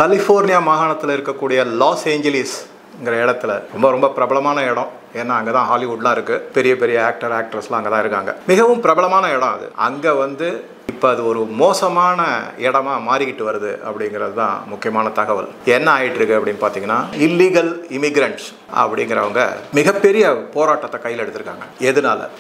California மாகாணத்தில் இருக்கக்கூடிய loss ஏஞ்சலிஸ்ங்கிற இடத்துல ரொம்ப பிரபலமான இடம். ஏன்னா அங்கே தான் ஹாலிவுட்லாம் இருக்குது. பெரிய பெரிய ஆக்ட்ரஸ்லாம் அங்கே தான் இருக்காங்க. மிகவும் பிரபலமான இடம் அது. அங்கே இப்போ அது ஒரு மோசமான இடமா மாறிக்கிட்டு வருது அப்படிங்கிறது தான் முக்கியமான தகவல். என்ன ஆகிட்டு இருக்கு அப்படின்னு பார்த்தீங்கன்னா, இல்லீகல் இமிக்ரண்ட்ஸ் அப்படிங்கிறவங்க மிகப்பெரிய போராட்டத்தை கையில் எடுத்திருக்காங்க. எதனால?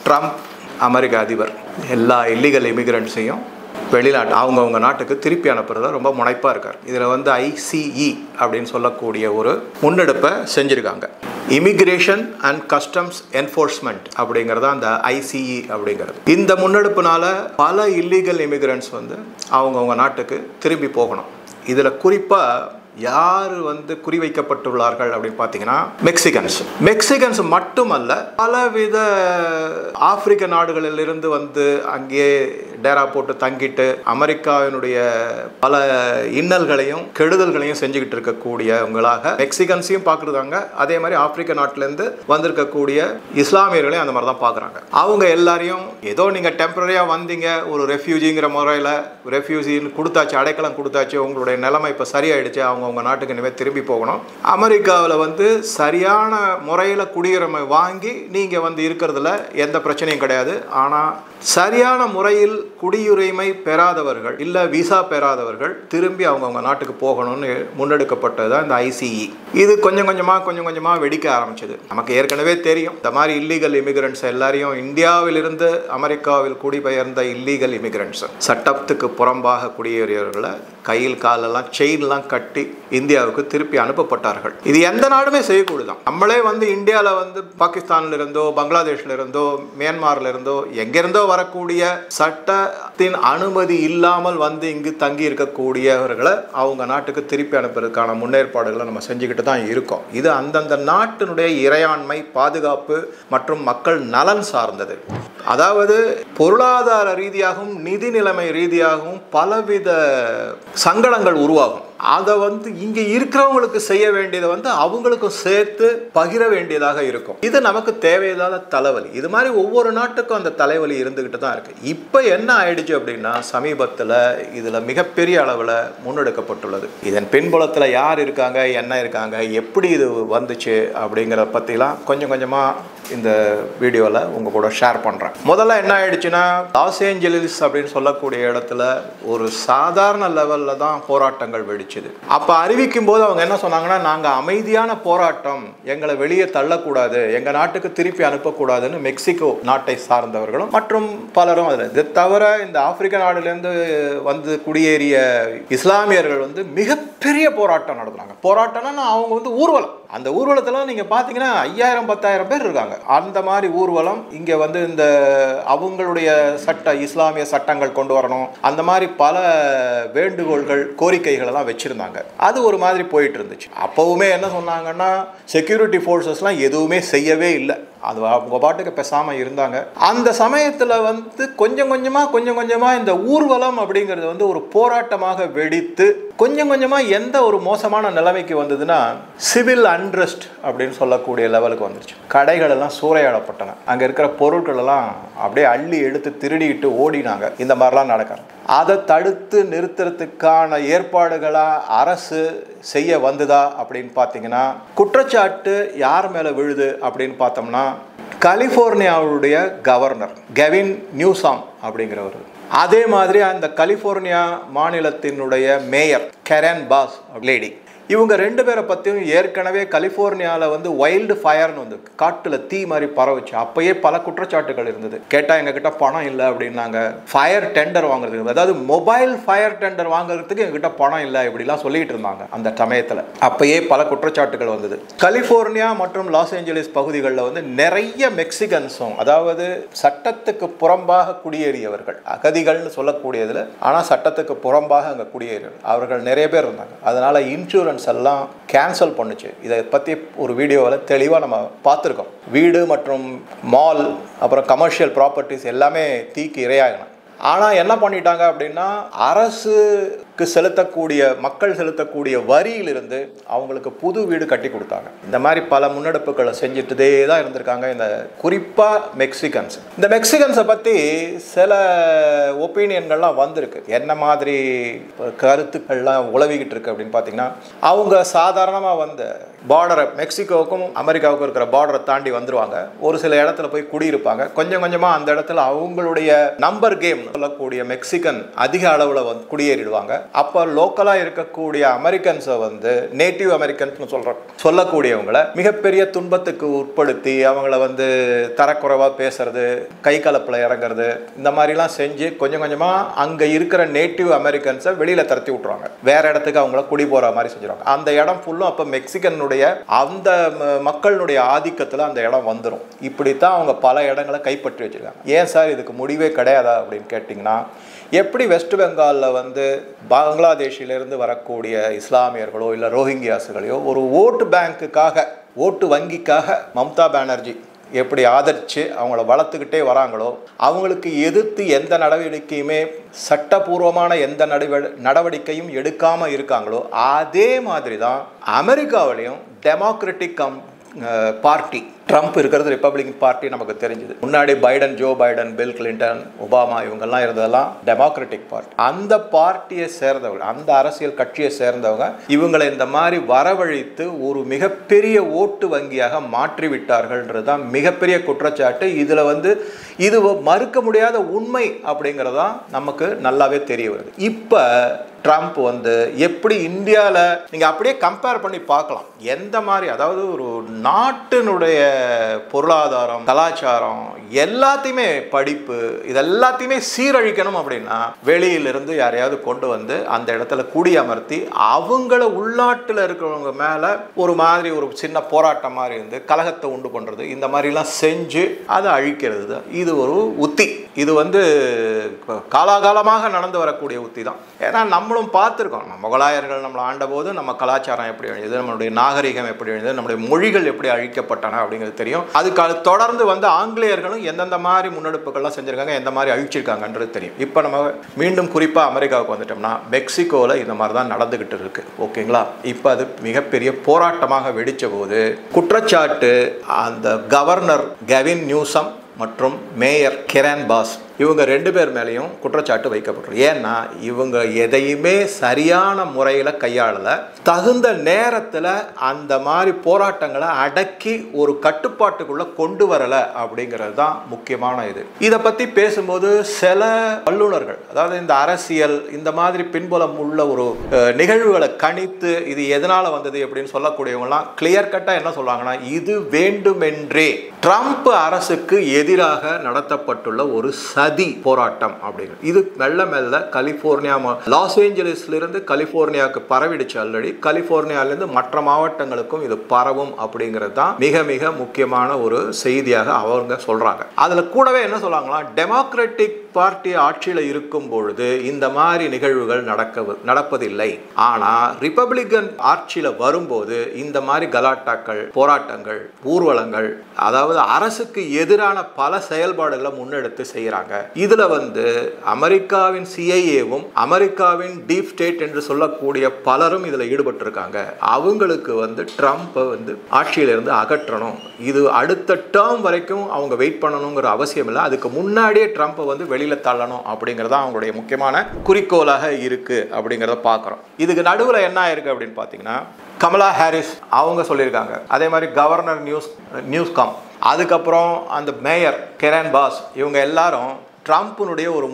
ட்ரம்ப் அமெரிக்க அதிபர் எல்லா இல்லீகல் இமிக்ரண்ட்ஸையும் வெளிநாட்டு அவங்கவுங்க நாட்டுக்கு திருப்பி அனுப்புறத ரொம்ப முனைப்பாக இருக்கார். இதில் ஐசிஇ அப்படின்னு சொல்லக்கூடிய ஒரு முன்னெடுப்பை செஞ்சுருக்காங்க. இமிக்ரேஷன் அண்ட் கஸ்டம்ஸ் என்ஃபோர்ஸ்மெண்ட் அப்படிங்கிறதா அந்த ஐசிஇ அப்படிங்கிறது. இந்த முன்னெடுப்புனால பல இல்லீகல் இமிக்ரண்ட்ஸ் அவங்கவுங்க நாட்டுக்கு திரும்பி போகணும். இதில் குறிப்பாக யார் குறிவைக்கப்பட்டுள்ளார்கள் அப்படின்னு பார்த்தீங்கன்னா, மெக்சிகன்ஸ் மட்டுமல்ல, பலவித ஆப்பிரிக்க நாடுகளிலிருந்து அங்கே டேரா போட்டு தங்கிட்டு அமெரிக்காவினுடைய பல இன்னல்களையும் கெடுதல்களையும் செஞ்சுக்கிட்டு இருக்கக்கூடியவங்களாக மெக்சிகன்ஸையும் பார்க்குறாங்க. அதே மாதிரி ஆப்பிரிக்க நாட்டிலேருந்து வந்திருக்கக்கூடிய இஸ்லாமியர்களையும் அந்த மாதிரி தான் பார்க்குறாங்க. அவங்க எல்லாரையும் ஏதோ நீங்கள் டெம்பரரியாக வந்தீங்க, ஒரு ரெஃப்யூஜிங்கிற முறையில் ரெஃப்யூஜின்னு கொடுத்தாச்சு, அடைக்கலம் கொடுத்தாச்சு, உங்களுடைய நிலைமை இப்போ சரியாயிடுச்சு, அவங்க நாட்டுக்கு இனிமேல் திரும்பி போகணும். அமெரிக்காவில் சரியான முறையில் குடியுரிமை வாங்கி நீங்கள் இருக்கிறதுல எந்த பிரச்சனையும் கிடையாது. ஆனால் சரியான முறையில் குடியுரிமை பெறாதவர்கள் இல்லை விசா பெறாதவர்கள் திரும்பி அவங்கவுங்க நாட்டுக்கு போகணும்னு முன்னெடுக்கப்பட்டது தான் இந்த ஐசிஇ. இது கொஞ்சம் கொஞ்சமாக வெடிக்க ஆரம்பிச்சது. நமக்கு ஏற்கனவே தெரியும், இந்த மாதிரி இல்லீகல் இமிகிரண்ட்ஸ் எல்லாரையும் இந்தியாவிலிருந்து அமெரிக்காவில் குடிபெயர்ந்த இல்லீகல் இமிகிரண்ட்ஸ், சட்டத்துக்கு புறம்பாக குடியேறியவர்களை கையில் காலெல்லாம் செயின்லாம் கட்டி இந்தியாவுக்கு திருப்பி அனுப்பப்பட்டார்கள். இது எந்த நாடுமே செய்யக்கூடாது. நம்மளே இந்தியாவில் பாகிஸ்தான்ல இருந்தோ பங்களாதேஷ்ல இருந்தோ மியான்மர்ல இருந்தோ எங்கிருந்தோ வரக்கூடிய சட்டத்தின் அனுமதி இல்லாமல் இங்கு தங்கி இருக்கக்கூடியவர்களை அவங்க நாட்டுக்கு திருப்பி அனுப்புறதுக்கான முன்னேற்பாடுகளை நம்ம செஞ்சுக்கிட்டு தான் இருக்கோம். இது அந்தந்த நாட்டினுடைய இறையாண்மை, பாதுகாப்பு மற்றும் மக்கள் நலன் சார்ந்தது. அதாவது பொருளாதார ரீதியாகவும் நிதி நிலைமை ரீதியாகவும் பலவித சங்கடங்கள் உருவாகும். அதை இங்கே இருக்கிறவங்களுக்கு செய்ய வேண்டியதை அவங்களுக்கும் சேர்த்து பகிர வேண்டியதாக இருக்கும். இது நமக்கு தேவையில்லாத தலைவலி. இது மாதிரி ஒவ்வொரு நாட்டுக்கும் அந்த தலைவலி இருந்துகிட்டு தான் இருக்கு. இப்போ என்ன ஆயிடுச்சு அப்படின்னா, சமீபத்தில் இதில் மிகப்பெரிய அளவில் முன்னெடுக்கப்பட்டுள்ளது. இதன் பின்புலத்தில் யார் இருக்காங்க, என்ன இருக்காங்க, எப்படி இது வந்துச்சு அப்படிங்கிறத பற்றிலாம் கொஞ்சம் கொஞ்சமாக இந்த வீடியோவில் உங்கள் கூட ஷேர் பண்ணுறேன். முதல்ல என்ன ஆயிடுச்சுன்னா, லாஸ் ஏஞ்சலிஸ் அப்படின்னு சொல்லக்கூடிய இடத்துல ஒரு சாதாரண லெவலில் தான் போராட்டங்கள் வெடிச்சுது. அப்போ அறிவிக்கும் போது அவங்க என்ன சொன்னாங்கன்னா, நாங்கள் அமைதியான போராட்டம், எங்களை வெளியே தள்ளக்கூடாது, எங்கள் நாட்டுக்கு திருப்பி அனுப்பக்கூடாதுன்னு மெக்சிகோ நாட்டை சார்ந்தவர்களும் மற்றும் பலரும் அதில். இது தவிர இந்த ஆப்பிரிக்க நாடுலேருந்து குடியேறிய இஸ்லாமியர்கள் மிகப்பெரிய போராட்டம் நடத்துனாங்க. போராட்டம்னா அவங்க ஊர்வலம். அந்த ஊர்வலத்தில் நீங்கள் பார்த்தீங்கன்னா 5000-10,000 பேர் இருக்காங்க. அந்த மாதிரி ஊர்வலம் இங்கே இந்த அவங்களுடைய இஸ்லாமிய சட்டங்கள் கொண்டு வரணும், அந்த மாதிரி பல வேண்டுகோள்கள் கோரிக்கைகள் எல்லாம் வச்சிருந்தாங்க. அது ஒரு மாதிரி போயிட்டு இருந்துச்சு. அப்பவுமே என்ன சொன்னாங்கன்னா, செக்யூரிட்டி ஃபோர்ஸஸ்லாம் எதுவுமே செய்யவே இல்லை, அது அவங்க பாட்டுக்கு பேசாமல் இருந்தாங்க. அந்த சமயத்தில் கொஞ்சம் கொஞ்சமாக இந்த ஊர்வலம் அப்படிங்கிறது ஒரு போராட்டமாக வெடித்து கொஞ்சம் கொஞ்சமாக எந்த ஒரு மோசமான நிலைமைக்கு வந்ததுன்னா, சிவில் அன்ரெஸ்ட் அப்படின்னு சொல்லக்கூடிய லெவலுக்கு வந்துருச்சு. கடைகள் எல்லாம் சூறையாடப்பட்டன. அங்கே இருக்கிற பொருட்கள் எல்லாம் அப்படியே அள்ளி எடுத்து திருடிட்டு ஓடினாங்க. இந்த மாதிரிலாம் நடக்கிறது. அதை தடுத்து நிறுத்துறதுக்கான ஏற்பாடுகளாக அரசு செய்ய வந்ததா அப்படின்னு பார்த்தீங்கன்னா, குற்றச்சாட்டு யார் மேலே விழுது அப்படின்னு பார்த்தோம்னா, கலிஃபோர்னியாவுடைய கவர்னர் கெவின் நியூசாம் அப்படிங்கிறவர். அதே மாதிரி அந்த கலிஃபோர்னியா மாநிலத்தினுடைய மேயர் கரென் பாஸ் லேடி, இவங்க 2 பேரை பற்றியும் ஏற்கனவே கலிஃபோர்னியாவில் வைல்டு ஃபயர்னு காட்டில் தீ மாதிரி பரவுச்சு. அப்பயே பல குற்றச்சாட்டுகள் இருந்தது. கேட்டால் எங்ககிட்ட பணம் இல்லை அப்படின்னாங்க. ஃபயர் டெண்டர் வாங்குறதுக்கு, அதாவது மொபைல் ஃபயர் டெண்டர் வாங்குறதுக்கு எங்ககிட்ட பணம் இல்லை இப்படிலாம் சொல்லிட்டு இருந்தாங்க அந்த சமயத்தில். அப்பயே பல குற்றச்சாட்டுகள் வந்தது. கலிஃபோர்னியா மற்றும் லாஸ் ஏஞ்சலிஸ் பகுதிகளில் நிறைய மெக்சிகன்ஸும், அதாவது சட்டத்துக்கு புறம்பாக குடியேறியவர்கள், அகதிகள்னு சொல்லக்கூடியதில் ஆனால் சட்டத்துக்கு புறம்பாக அங்கே குடியேறியவர்கள், அவர்கள் நிறைய பேர் இருந்தாங்க. அதனால் இன்சூரன்ஸ் எல்லாம் கேன்சல் பண்ணுச்சு. இதை பற்றி ஒரு வீடியோவில் தெளிவாக நம்ம பார்த்துருக்கோம். வீடு மற்றும் மால் அப்புறம் கமர்ஷியல் ப்ராப்பர்ட்டிஸ் எல்லாமே தீக்கு இரையாகணும். ஆனால் என்ன பண்ணிட்டாங்க அப்படின்னா, அரசு செலுத்தக்கூடிய மக்கள் செலுத்தக்கூடிய வரியிலிருந்து அவங்களுக்கு புது வீடு கட்டி கொடுத்தாங்க. இந்த மாதிரி பல முன்னெடுப்புகளை செஞ்சுட்டே தான் இருந்திருக்காங்க இந்த குறிப்பாக மெக்சிகன்ஸ். இந்த மெக்சிகன்ஸை பற்றி சில ஒப்பீனியன்கள்லாம் வந்திருக்கு. என்ன மாதிரி கருத்துக்கள்லாம் உளவிக்கிட்டு இருக்கு அப்படின்னு பார்த்தீங்கன்னா, அவங்க சாதாரணமாக வந்து பார்டரை மெக்சிகோவுக்கும் அமெரிக்காவுக்கும் இருக்கிற பார்டரை தாண்டி வந்துருவாங்க. ஒரு சில இடத்துல போய் குடியிருப்பாங்க. கொஞ்சம் கொஞ்சமாக அந்த இடத்துல அவங்களுடைய நம்பர் கேம் சொல்லக்கூடிய மெக்சிகன் அதிக அளவில் வந்து குடியேறிடுவாங்க. அப்போ லோக்கலாக இருக்கக்கூடிய அமெரிக்கன்ஸை வந்து நேட்டிவ் அமெரிக்கன்ஸ்னு சொல்லக்கூடியவங்களை மிகப்பெரிய துன்பத்துக்கு உட்படுத்தி அவங்கள வந்து தரக்குறைவாக பேசுறது, கை கலப்பில் இறங்குறது, இந்த மாதிரிலாம் செஞ்சு கொஞ்சம் கொஞ்சமாக அங்கே இருக்கிற நேட்டிவ் அமெரிக்கன்ஸை வெளியில் தரத்தி விட்டுருவாங்க. வேற இடத்துக்கு அவங்கள குடி போகிற மாதிரி செஞ்சுருவாங்க. அந்த இடம் ஃபுல்லும் அப்போ மெக்சிகனுடைய அந்த மக்களுடைய ஆதிக்கத்தில் அந்த இடம் வந்துடும். இப்படித்தான் அவங்க பல இடங்களை கைப்பற்றி வச்சிருக்காங்க. ஏன் சார் இதுக்கு முடிவே கிடையாதா அப்படின்னு கேட்டிங்கன்னா, எப்படி வெஸ்ட் பெங்காலில் வந்து பங்களாதேஷிலிருந்து வரக்கூடிய இஸ்லாமியர்களோ இல்லை ரோஹிங்கியாஸுகளையோ ஒரு ஓட்டு பேங்க்குக்காக, ஓட்டு வங்கிக்காக மம்தா பானர்ஜி எப்படி ஆதரித்து அவங்கள வளர்த்துக்கிட்டே வராங்களோ, அவங்களுக்கு எதிர்த்து எந்த நடவடிக்கையுமே சட்டபூர்வமான எந்த நடவடிக்கையும் எடுக்காமல் இருக்காங்களோ, அதே மாதிரி தான் அமெரிக்காவிலையும் டெமோக்ராட்டிக் பார்ட்டி ட்ரம்ப் இருக்கிறது ரிப்பப்ளிகன் பார்ட்டி நமக்கு தெரிஞ்சுது. முன்னாடி Joe Biden, bill Clinton, Obama இவங்கெல்லாம் இருந்ததெல்லாம் டெமோக்ராட்டிக் பார்ட்டி. அந்த பார்ட்டியை சேர்ந்தவங்க, அந்த அரசியல் கட்சியை சேர்ந்தவங்க இவங்களை இந்த மாதிரி வரவழைத்து ஒரு மிகப்பெரிய ஓட்டு வங்கியாக மாற்றி விட்டார்கள்ன்றது தான் மிகப்பெரிய குற்றச்சாட்டு. இதில் வந்து இது மறுக்க முடியாத உண்மை அப்படிங்கிறதான் நமக்கு நல்லாவே தெரிய வருது. இப்போ ட்ரம்ப் வந்து எப்படி இந்தியாவில் நீங்கள் அப்படியே கம்பேர் பண்ணி பார்க்கலாம். எந்த மாதிரி, அதாவது ஒரு நாட்டினுடைய பொருளாதாரம், கலாச்சாரம் எல்லாத்தையுமே, படிப்பு, இது எல்லாத்தையுமே சீரழிக்கணும் அப்படின்னா வெளியிலிருந்து யாரையாவது கொண்டு வந்து அந்த இடத்துல குடியமர்த்தி அவங்கள உள்நாட்டில் இருக்கிறவங்க மேலே ஒரு மாதிரி ஒரு சின்ன போராட்டம் மாதிரி இருந்து கலகத்தை உண்டு பண்ணுறது, இந்த மாதிரிலாம் செஞ்சு அதை அழிக்கிறது தான் இது ஒரு உத்தி. இது வந்து காலாகாலமாக நடந்து வரக்கூடிய உத்தி தான். ஏன்னா நம்மளும் பார்த்துருக்கோம், முகலாயர்கள் நம்மளை ஆண்டபோது நம்ம கலாச்சாரம் எப்படி அழிஞ்சது, நம்மளுடைய நாகரிகம் எப்படி அழிஞ்சது, நம்மளுடைய மொழிகள் எப்படி அழிக்கப்பட்டன அப்படிங்கிறது தெரியும். அதுக்கு தொடர்ந்து வந்து ஆங்கிலேயர்களும் எந்தெந்த மாதிரி முன்னெடுப்புகள்லாம் செஞ்சுருக்காங்க, எந்த மாதிரி அழிச்சிருக்காங்கன்றது தெரியும். இப்போ நம்ம மீண்டும் குறிப்பாக அமெரிக்காவுக்கு வந்துட்டோம்னா, மெக்சிகோவில் இந்த மாதிரி தான் நடந்துக்கிட்டு இருக்கு. ஓகேங்களா? இப்போ அது மிகப்பெரிய போராட்டமாக வெடித்த போது குற்றச்சாட்டு அந்த கவர்னர் கெவின் நியூசம் மற்றும் மேயர் கெரன் பாஸ் இவங்க 2 பேர் மேலேயும் குற்றச்சாட்டு வைக்கப்பட்டிருக்கு. ஏன்னா இவங்க எதையுமே சரியான முறையில் கையாளலை, தகுந்த நேரத்தில் அந்த மாதிரி போராட்டங்களை அடக்கி ஒரு கட்டுப்பாட்டுக்குள்ளே கொண்டு வரலை அப்படிங்கிறது தான் முக்கியமான இது. இதை பற்றி பேசும்போது சில வல்லுநர்கள், அதாவது இந்த அரசியல் இந்த மாதிரி பின்புலம் உள்ள ஒரு நிகழ்வுகளை கணித்து இது எதனால் வந்தது அப்படின்னு சொல்லக்கூடியவங்கலாம் கிளியர் கட்டாக என்ன சொல்லுவாங்கன்னா, இது வேண்டுமென்றே ட்ரம்ப் அரசுக்கு எதிராக நடத்தப்பட்டுள்ள ஒரு சதி போராட்டம் அப்படிங்கிறது. இது மெல்ல மெல்ல கலிபோர்னியா, லாஸ் ஏஞ்சலிஸ்லிருந்து கலிபோர்னியாவுக்கு பரவிடுச்சு. ஆல்ரெடி கலிபோர்னியாவிலிருந்து மற்ற மாவட்டங்களுக்கும் இது பரவும் அப்படிங்கிறது தான் மிக மிக முக்கியமான ஒரு செய்தியாக அவங்க சொல்றாங்க. அதுல கூடவே என்ன சொல்றாங்களா, டெமோக்ராட்டிக் பார்ட்டி ஆட்சியில் இருக்கும் பொழுது இந்த மாதிரி நிகழ்வுகள் நடப்பதில்லை. ஆனா ரிப்பப்ளிகன் ஆட்சியில் வரும்போது இந்த மாதிரி கலாட்டாக்கள், போராட்டங்கள், ஊர்வலங்கள், அதாவது அரசுக்கு எதிரான பல செயல்பாடுகளை முன்னெடுத்து செய்யறாங்க. இதுல வந்து அமெரிக்காவின் சிஐஏவும் அமெரிக்காவின் டீப் ஸ்டேட் என்று சொல்லக்கூடிய பலரும் இதுல ஈடுபட்டிருக்காங்க. அவங்களுக்கு வந்து ட்ரம்ப் வந்து ஆட்சியிலிருந்து அகற்றணும். இது அடுத்த டேர்ம் வரைக்கும் அவங்க வெயிட் பண்ணணுங்கிற அவசியம் இல்லை. அதுக்கு முன்னாடியே ட்ரம்ப் வந்து வெளியில தள்ளணும் அப்படிங்கறத அவங்களுடைய முக்கியமான குறிக்கோளாக இருக்கு அப்படிங்கறத பார்க்கிறோம். இதுக்கு நடுவுல என்ன ஆயிருக்கு அப்படின்னு பாத்தீங்கன்னா, கமலா ஹாரிஸ் அவங்க சொல்லியிருக்காங்க. அதே மாதிரி கவர்னர் நியூஸ்காம், அதுக்கப்புறம் அந்த மேயர் கெரன் பாஸ், இவங்க எல்லாரும் ட்ரம்ப்பினுடைய ஒரு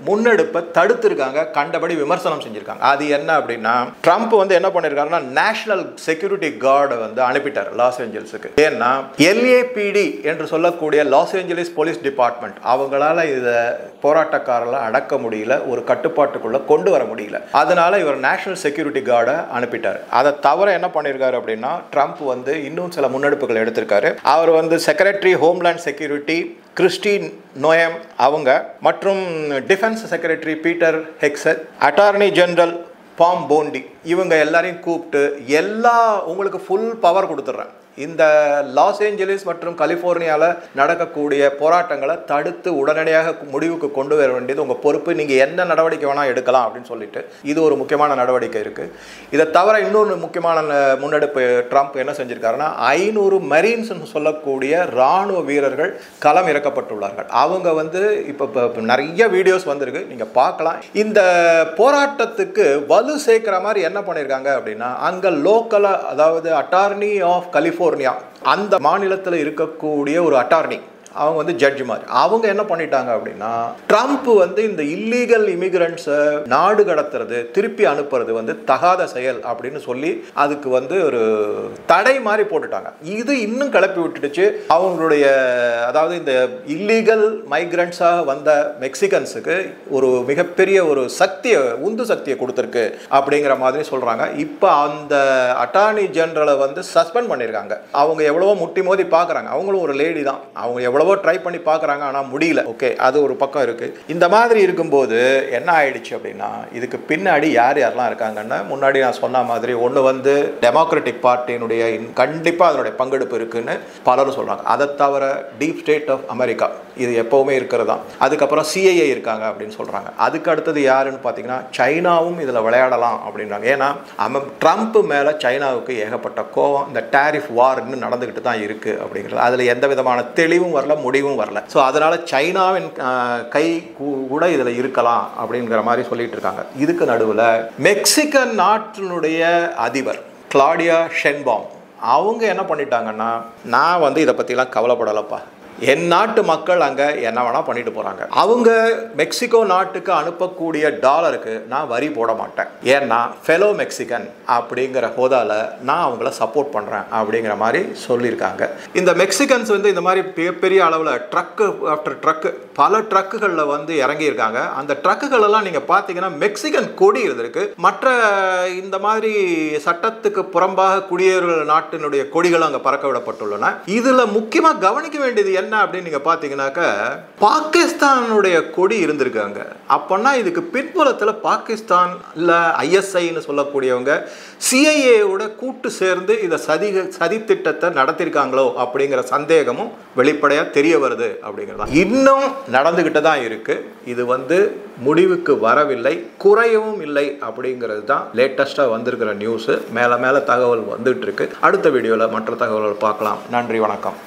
முன்னெடுப்பை தடுத்திருக்காங்க, கண்டபடி விமர்சனம் செஞ்சிருக்காங்க. அது என்ன அப்படின்னா, ட்ரம்ப் வந்து என்ன பண்ணிருக்காருன்னா, நேஷனல் செக்யூரிட்டி கார்டை வந்து அனுப்பிட்டார் லாஸ் ஏஞ்சல்ஸுக்கு. ஏன்னா LAPD என்று சொல்லக்கூடிய லாஸ் ஏஞ்சலிஸ் போலீஸ் டிபார்ட்மெண்ட், அவங்களால இதை போராட்டக்காரர்களை அடக்க முடியல, ஒரு கட்டுப்பாட்டுக்குள்ள கொண்டு வர முடியல. அதனால இவர் நேஷனல் செக்யூரிட்டி கார்டை அனுப்பிட்டார். அதை தவிர என்ன பண்ணியிருக்காரு அப்படின்னா, ட்ரம்ப் வந்து இன்னும் சில முன்னெடுப்புகள் எடுத்திருக்காரு. அவர் வந்து secretary homeland security Kristi Noem அவங்க, மற்றும் defence secretary Pete Hegseth, attorney general Pam Bondi, இவங்க எல்லாரையும் கூப்பிட்டு உங்களுக்கு ஃபுல் பவர் கொடுத்துட்றேன், இந்த லாஸ் ஏஞ்சலிஸ் மற்றும் கலிஃபோர்னியாவில் நடக்கக்கூடிய போராட்டங்களை தடுத்து உடனடியாக முடிவுக்கு கொண்டு வர வேண்டியது உங்கள் பொறுப்பு. நீங்கள் என்ன நடவடிக்கை வேணால் எடுக்கலாம் அப்படின்னு சொல்லிட்டு இது ஒரு முக்கியமான நடவடிக்கை இருக்குது. இதை தவிர இன்னொரு முக்கியமான முன்னெடுப்பு ட்ரம்ப் என்ன செஞ்சுருக்காருன்னா 500 மரீன்ஸ்னு சொல்லக்கூடிய இராணுவ வீரர்கள் களம் இறக்கப்பட்டுள்ளார்கள். அவங்க வந்து இப்போ நிறைய வீடியோஸ் வந்திருக்கு, நீங்கள் பார்க்கலாம். இந்த போராட்டத்துக்கு வலு சேர்க்கிற மாதிரி என்ன பண்ணியிருக்காங்க அப்படின்னா அங்கே லோக்கலாக, அதாவது அட்டார்னி ஆஃப் கலிஃபோர்னியா, அந்த மாநிலத்தில் இருக்கக்கூடிய ஒரு அட்டார்னி, அவங்க வந்து ஜட்ஜ் மாதிரி, அவங்க என்ன பண்ணிட்டாங்க அப்படின்னா ட்ரம்ப் வந்து இந்த இல்லீகல் இமிகிரண்ட்ஸை நாடு கடத்துறது, திருப்பி அனுப்புறது வந்து தகாத செயல் அப்படின்னு சொல்லி அதுக்கு வந்து ஒரு தடை மாதிரி போட்டுட்டாங்க. இது இன்னும் கிளப்பி விட்டுடுச்சு அவங்களுடைய, அதாவது இந்த இல்லீகல் மைக்ரண்ட்ஸாக வந்த மெக்சிகன்ஸுக்கு ஒரு மிகப்பெரிய ஒரு சக்தியை, உந்து சக்தியை கொடுத்துருக்கு அப்படிங்கிற மாதிரி சொல்கிறாங்க. இப்போ அந்த அட்டார்னி ஜெனரலை வந்து சஸ்பெண்ட் பண்ணியிருக்காங்க. அவங்க எவ்வளவோ முட்டி மோதி பார்க்குறாங்க, அவங்களும் ஒரு லேடி தான், அவங்க எவ்வளவோ ட்ரை பண்ணி பார்க்குறாங்க, ஆனால் முடியல. ஓகே, அது ஒரு பக்கம் இருக்குது. இந்த மாதிரி இருக்கும்போது என்ன ஆயிடுச்சு அப்படின்னா இதுக்கு பின்னாடி யார் யாரெல்லாம் இருக்காங்கன்னா, முன்னாடி நான் சொன்ன மாதிரி ஒன்று வந்து டெமோக்ராட்டிக் பார்ட்டியினுடைய கண்டிப்பாக அதனுடைய பங்கெடுப்பு இருக்குன்னு பலரும் சொல்கிறாங்க. அதை தவிர டீப் ஸ்டேட் ஆஃப் அமெரிக்கா, இது எப்போவுமே இருக்கிறது தான். அதுக்கப்புறம் சிஐஏ இருக்காங்க அப்படின்னு சொல்கிறாங்க. அதுக்கு அடுத்தது யாருன்னு பார்த்தீங்கன்னா சைனாவும் இதில் விளையாடலாம் அப்படின்றாங்க. ஏன்னா ட்ரம்ப் மேலே சைனாவுக்கு ஏகப்பட்ட கோவம், இந்த டேரிஃப் வார் இன்னும் நடந்துக்கிட்டு தான் இருக்குது அப்படிங்கிறது. அதில் எந்த விதமான தெளிவும் வரல, முடிவும் வரல. ஸோ அதனால் சைனாவின் கை கூட இதில் இருக்கலாம் அப்படிங்கிற மாதிரி சொல்லிட்டு இருக்காங்க. இதுக்கு நடுவில் மெக்சிகன் நாட்டினுடைய அதிபர் கிளாடியா ஷென்பாம் அவங்க என்ன பண்ணிட்டாங்கன்னா, நான் வந்து இதை பற்றிலாம் கவலைப்படலப்பா, என் நாட்டு மக்கள் அங்கே என்ன வேணால் பண்ணிட்டு போகிறாங்க, அவங்க மெக்சிகோ நாட்டுக்கு அனுப்பக்கூடிய டாலருக்கு நான் வரி போட மாட்டேன், ஏன்னா ஃபெலோ மெக்சிகன் அப்படிங்கிற ஹோதாவில் நான் அவங்கள சப்போர்ட் பண்ணுறேன் அப்படிங்கிற மாதிரி சொல்லியிருக்காங்க. இந்த மெக்சிகன்ஸ் வந்து இந்த மாதிரி மிகப்பெரிய அளவில் ட்ரக்கு ஆஃப்டர் ட்ரக்கு, பல ட்ரக்குகளில் வந்து இறங்கியிருக்காங்க. அந்த ட்ரக்குகளெல்லாம் நீங்கள் பார்த்தீங்கன்னா மெக்சிகன் கொடி இருந்திருக்கு. மற்ற இந்த மாதிரி சட்டத்துக்கு புறம்பாக குடியேறும் நாட்டினுடைய கொடிகள் அங்கே பறக்க விடப்பட்டுள்ளன. இதில் முக்கியமாக கவனிக்க வேண்டியது என்ன அப்படின்னு நீங்க பாத்தீங்கன்னாக்க, பாகிஸ்தானுடைய கொடி இருந்திருக்காங்க. அப்பன்னா இதுக்கு பின்புலத்தில் பாகிஸ்தான் இல்ல ஐஎஸ்ஐன்னு சொல்லக்கூடியவங்க சிஐஏவோட கூட்டு சேர்ந்து இதை சதி திட்டத்தை நடத்திருக்காங்களோ அப்படிங்கிற சந்தேகமும் வெளிப்படையா தெரிய வருது அப்படிங்கிறது இன்னும் நடந்துகிட்டு தான் இருக்கு. இது வந்து முடிவுக்கு வரவில்லை, குறையவும் இல்லை அப்படிங்கிறது தான் லேட்டஸ்டா வந்திருக்கிற நியூஸ். மேல மேல தகவல் வந்துட்டு இருக்கு. அடுத்த வீடியோல மற்ற தகவல்கள் பார்க்கலாம். நன்றி, வணக்கம்.